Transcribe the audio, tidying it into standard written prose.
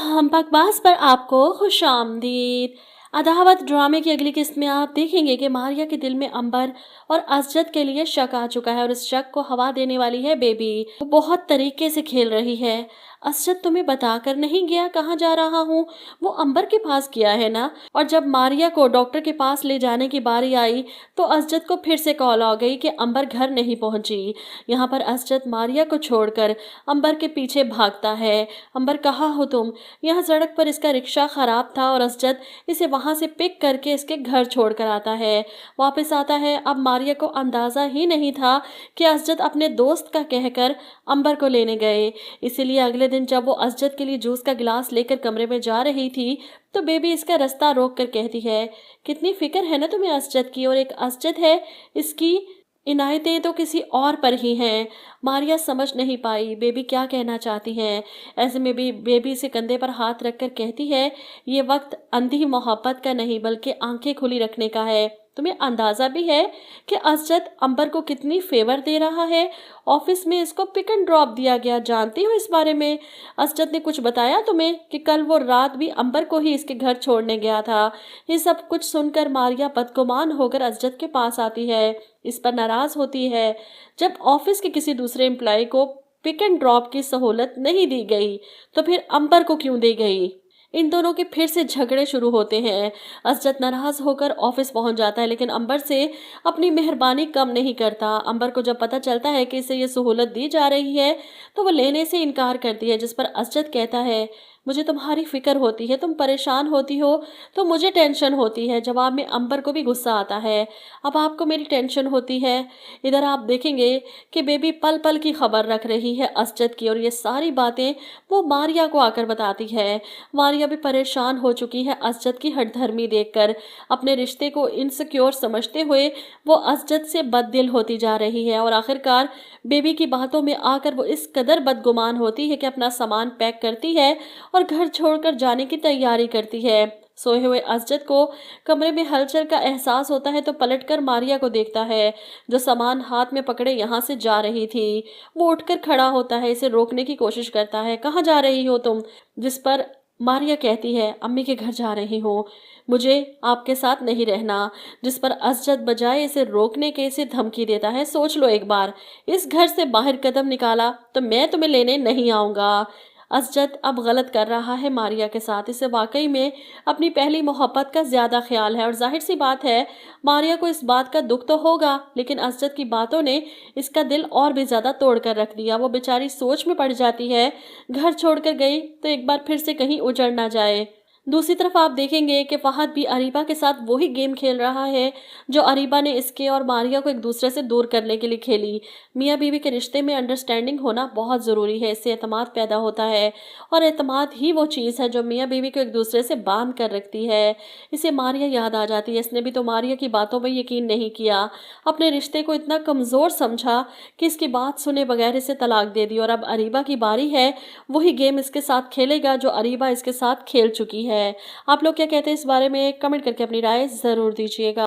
हम बकवास पर आपको खुशामदीद। अदावत ड्रामे की अगली किस्त में आप देखेंगे कि मारिया के दिल में अंबर और असजद के लिए शक आ चुका है और इस शक को हवा देने वाली है बेबी। वो बहुत तरीके से खेल रही है। असजद तुम्हें बताकर नहीं गया कहाँ जा रहा हूँ, वो अंबर के पास गया है ना। और जब मारिया को डॉक्टर के पास ले जाने की बारी आई तो असजद को फिर से कॉल आ गई कि अंबर घर नहीं पहुंची। यहाँ पर असजद मारिया को छोड़कर अंबर के पीछे भागता है। अंबर कहाँ हो तुम। यहाँ सड़क पर इसका रिक्शा खराब था और असजद इसे वहां से पिक करके इसके घर छोड़कर आता है, वापस आता है। अब मारिया को अंदाजा ही नहीं था कि असजद अपने दोस्त का कहकर अंबर को लेने गए। इसीलिए अगले दिन जब वो असजद के लिए जूस का गिलास लेकर कमरे में जा रही थी तो बेबी इसका रास्ता रोक कर कहती है, कितनी फिक्र है ना तुम्हें असजद की, और एक असजद है, इसकी इनायतें तो किसी और पर ही हैं। मारिया समझ नहीं पाई बेबी क्या कहना चाहती हैं। ऐसे में भी बेबी से कंधे पर हाथ रखकर कहती है, ये वक्त अंधी मोहब्बत का नहीं बल्कि आंखें खुली रखने का है। तुम्हें अंदाजा भी है कि असजद अंबर को कितनी फेवर दे रहा है। ऑफिस में इसको पिक एंड ड्रॉप दिया गया, जानती हो इस बारे में। असजद ने कुछ बताया तुम्हें कि कल वो रात भी अंबर को ही इसके घर छोड़ने गया था। ये सब कुछ सुनकर मारिया बदगुमान होकर असजद के पास आती है, इस पर नाराज होती है। जब ऑफिस के किसी दूसरे एम्प्लॉय को पिक एंड ड्रॉप की सहूलत नहीं दी गई तो फिर अंबर को क्यों दी गई। इन दोनों के फिर से झगड़े शुरू होते हैं। असजद नाराज होकर ऑफिस पहुंच जाता है लेकिन अंबर से अपनी मेहरबानी कम नहीं करता। अंबर को जब पता चलता है कि इसे ये सहूलत दी जा रही है तो वो लेने से इनकार करती है, जिस पर असजद कहता है, मुझे तुम्हारी फिक्र होती है, तुम परेशान होती हो तो मुझे टेंशन होती है। जवाब में अंबर को भी गुस्सा आता है, अब आपको मेरी टेंशन होती है। इधर आप देखेंगे कि बेबी पल पल की खबर रख रही है असजद की और ये सारी बातें वो मारिया को आकर बताती है। मारिया भी परेशान हो चुकी है असजद की हठधर्मी देखकर। अपने रिश्ते को इनसिक्योर समझते हुए वो असजद से बददिल होती जा रही है और आखिरकार बेबी की बातों में आकर वो इस कदर बदगुमान होती है कि अपना सामान पैक करती है और घर छोड़कर जाने की तैयारी करती है। सोए हुए असजद को कमरे में हलचल का एहसास होता है तो पलटकर मारिया को देखता है जो सामान हाथ में पकड़े यहाँ से जा रही थी। वो उठकर खड़ा होता है, इसे रोकने की कोशिश करता है, कहाँ जा रही हो तुम। जिस पर मारिया कहती है, अम्मी के घर जा रही हूँ, मुझे आपके साथ नहीं रहना। जिस पर असजद बजाय इसे रोकने के इसे धमकी देता है, सोच लो एक बार, इस घर से बाहर कदम निकाला तो मैं तुम्हें लेने नहीं आऊँगा। असजद अब गलत कर रहा है मारिया के साथ, इसे वाकई में अपनी पहली मोहब्बत का ज़्यादा ख्याल है और जाहिर सी बात है मारिया को इस बात का दुख तो होगा, लेकिन असजद की बातों ने इसका दिल और भी ज़्यादा तोड़ कर रख दिया। वो बेचारी सोच में पड़ जाती है, घर छोड़कर गई तो एक बार फिर से कहीं उजड़ ना जाए। दूसरी तरफ आप देखेंगे कि फहद भी अरीबा के साथ वही गेम खेल रहा है जो अरीबा ने इसके और मारिया को एक दूसरे से दूर करने के लिए खेली। मियाँ बीवी के रिश्ते में अंडरस्टैंडिंग होना बहुत ज़रूरी है, इससे एतमाद पैदा होता है और एतमाद ही वो चीज़ है जो मियाँ बीवी को एक दूसरे से बांध कर रखती है। इसे मारिया याद आ जाती है, इसने भी तो मारिया की बातों पर यकीन नहीं किया, अपने रिश्ते को इतना कमज़ोर समझा कि इसकी बात सुने बगैर इसे तलाक दे दी और अब अरीबा की बारी है, वही गेम इसके साथ खेलेगा जो अरीबा इसके साथ खेल चुकी है। आप लोग क्या कहते हैं इस बारे में, कमेंट करके अपनी राय ज़रूर दीजिएगा।